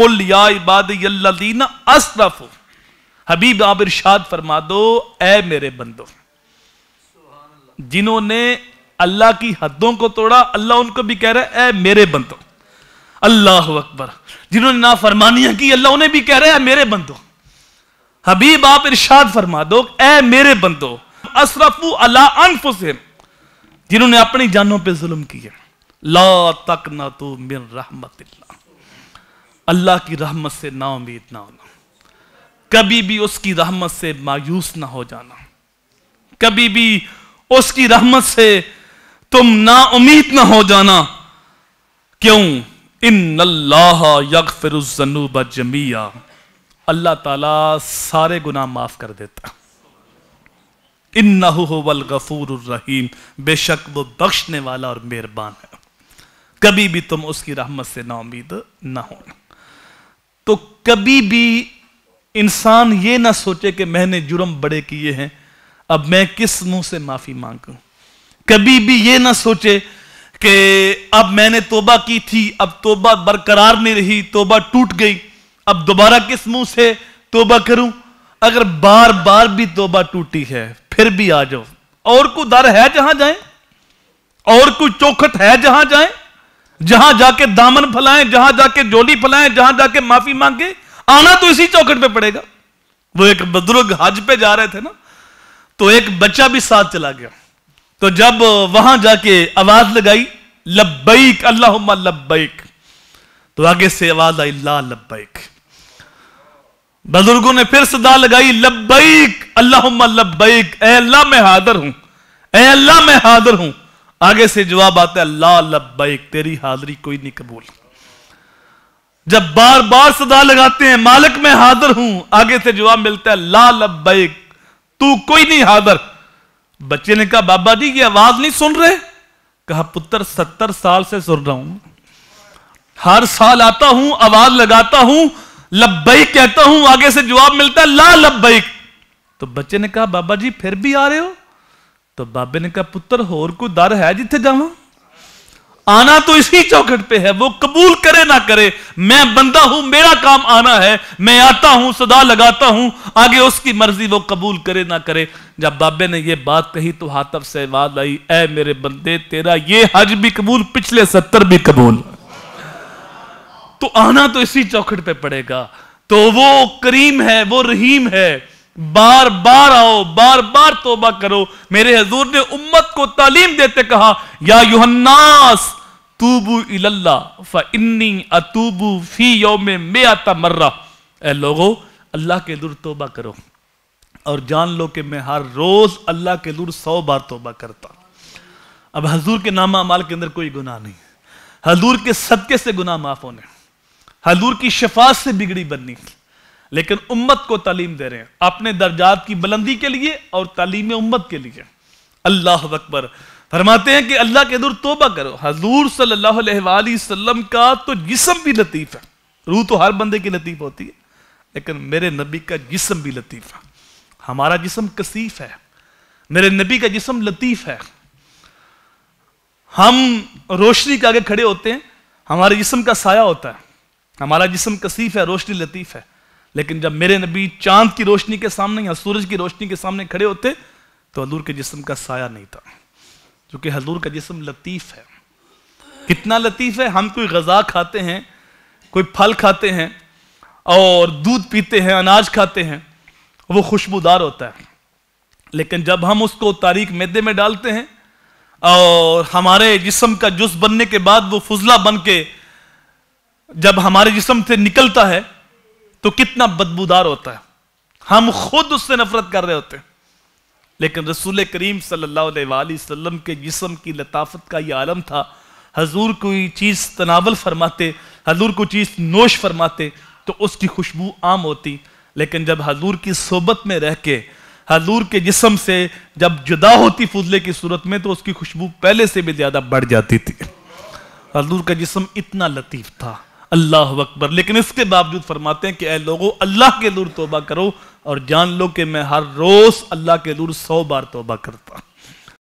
قل یا عبادی الذین اسرفوا، حبیب آپ ارشاد فرما دو اے میرے بندو، جنہوں نے اللہ کی حدوں کو توڑا اللہ ان کو بھی کہہ رہا ہے اے میرے بندو، اللہ اکبر، جنہوں نے نافرمانیاں کی اللہ انہیں بھی کہہ رہا ہے اے میرے بندو۔ حبیب آپ ارشاد فرما دو اے میرے بندو اسرفوا علی انفسہم، جنہوں نے اپنی جانوں پہ ظلم کیا، لا تقنطوا من رحمت اللہ، اللہ کی رحمت سے نا امید نہ ہونا، کبھی بھی اس کی رحمت سے مایوس نہ ہو جانا، کبھی بھی اس کی رحمت سے تم نا امید نہ ہو جانا۔ کیوں؟ ان اللہ یغفر الذنوب جميعا، اللہ تعالیٰ سارے گناہ معاف کر دیتا، انہ هو الغفور الرحیم، بے شک وہ بخشنے والا اور مہربان ہے، کبھی بھی تم اس کی رحمت سے نا امید نہ ہو۔ تو کبھی بھی انسان یہ نہ سوچے کہ میں نے جرم بڑے کیے ہیں اب میں کس منہ سے معافی مانگوں، کبھی بھی یہ نہ سوچے کہ اب میں نے توبہ کی تھی اب توبہ برقرار نہیں رہی، توبہ ٹوٹ گئی، اب دوبارہ کس منہ سے توبہ کروں۔ اگر بار بار بھی توبہ ٹوٹی ہے پھر بھی آ جاؤ، اور کوئی در ہے جہاں جائیں، اور کوئی چوکھٹ ہے جہاں جائیں، جہاں جا کے دامن پھلائیں، جہاں جا کے جولی پھلائیں، جہاں جا کے معافی مانگے، آنا تو اسی چوکھٹ پہ پڑے گا۔ وہ ایک بزرگ حج پہ جا رہے تھے نا، تو ایک بچہ بھی ساتھ چلا گیا، تو جب وہاں جا کے آواز لگائی لبیک اللہم لبیک، تو آگے سے آواز آئی لا لبیک، بزرگوں نے پھر صدا لگائی لبیک اللہم لبیک، اے اللہ میں حاضر ہوں، اے اللہ میں حاضر ہوں، آگے سے جواب آتا ہے لا لبیک، تیری حاضری کوئی نہیں قبول۔ جب بار بار صدا لگاتے ہیں مالک میں حاضر ہوں، آگے سے جواب ملتا ہے لا لبیک، تو کوئی نہیں حاضر۔ بچے نے کہا بابا جی یہ آواز نہیں سن رہے؟ کہا پتر 70 سال سے سن رہا ہوں، ہر سال آتا ہوں آواز لگاتا ہوں لبیک کہتا ہوں، آگے سے جواب ملتا ہے لا لبیک۔ تو بچے نے کہا بابا جی پھر بھی آ رہے ہو؟ تو بابے نے کہا پتر اور کوئی در ہے جتھے جاواں؟ آنا تو اسی چوکھٹ پہ ہے، وہ قبول کرے نہ کرے، میں بندہ ہوں، میرا کام آنا ہے، میں آتا ہوں صدا لگاتا ہوں، آگے اس کی مرضی وہ قبول کرے نہ کرے۔ جب بابے نے یہ بات کہی تو ہاتف سے آواز آئی اے میرے بندے تیرا یہ حج بھی قبول، پچھلے 70 بھی قبول، تو آنا تو اسی چوکھٹ پہ پڑے گا۔ تو وہ کریم ہے، وہ رحیم ہے، بار بار آؤ، بار بار توبہ کرو۔ میرے حضور نے امت کو تعلیم دیتے کہا یا ایھا الناس توبوا الی اللہ فانی اتوب فی یوم 100 مرہ، اے لوگو اللہ کے در توبہ کرو اور جان لو کہ میں ہر روز اللہ کے در 100 بار توبہ کرتا۔ اب حضور کے نامہ اعمال کے اندر کوئی گناہ نہیں، حضور کے صدقے سے گناہ معاف ہونے، حضور کی شفاعت سے بگڑی بننی، لیکن امت کو تعلیم دے رہے ہیں اپنے درجات کی بلندی کے لیے اور تعلیم امت کے لیے۔ اللہ اکبر، فرماتے ہیں کہ اللہ کے در توبہ کرو۔ حضور صلی اللہ علیہ وآلہ وسلم کا تو جسم بھی لطیف ہے، روح تو ہر بندے کی لطیف ہوتی ہے، لیکن میرے نبی کا جسم بھی لطیف ہے۔ ہمارا جسم کثیف ہے، میرے نبی کا جسم لطیف ہے۔ ہم روشنی کے آگے کھڑے ہوتے ہیں، ہمارے جسم کا سایہ ہوتا ہے، ہمارا جسم کثیف ہے، روشنی لطیف ہے، لیکن جب میرے نبی چاند کی روشنی کے سامنے یا سورج کی روشنی کے سامنے کھڑے ہوتے تو حضور کے جسم کا سایہ نہیں تھا، کیونکہ حضور کا جسم لطیف ہے۔ کتنا لطیف ہے، ہم کوئی غذا کھاتے ہیں، کوئی پھل کھاتے ہیں اور دودھ پیتے ہیں، اناج کھاتے ہیں، وہ خوشبودار ہوتا ہے، لیکن جب ہم اس کو تاریک معدے میں ڈالتے ہیں اور ہمارے جسم کا جز بننے کے بعد وہ فضلہ بن کے جب ہمارے جسم سے نکلتا ہے تو کتنا بدبودار ہوتا ہے، ہم خود اس سے نفرت کر رہے ہوتے ہیں۔ لیکن رسول کریم صلی اللہ علیہ وآلہ وسلم کے جسم کی لطافت کا یہ عالم تھا، حضور کوئی چیز تناول فرماتے، حضور کوئی چیز نوش فرماتے تو اس کی خوشبو عام ہوتی، لیکن جب حضور کی صحبت میں رہ کے حضور کے جسم سے جب جدا ہوتی فضلے کی صورت میں تو اس کی خوشبو پہلے سے بھی زیادہ بڑھ جاتی تھی۔ حضور کا جسم اتنا لطیف تھا، اللہ اکبر، لیکن اس کے باوجود فرماتے ہیں کہ اے لوگو اللہ کے دور توبہ کرو اور جان لو کہ میں ہر روز اللہ کے دور 100 بار توبہ کرتا۔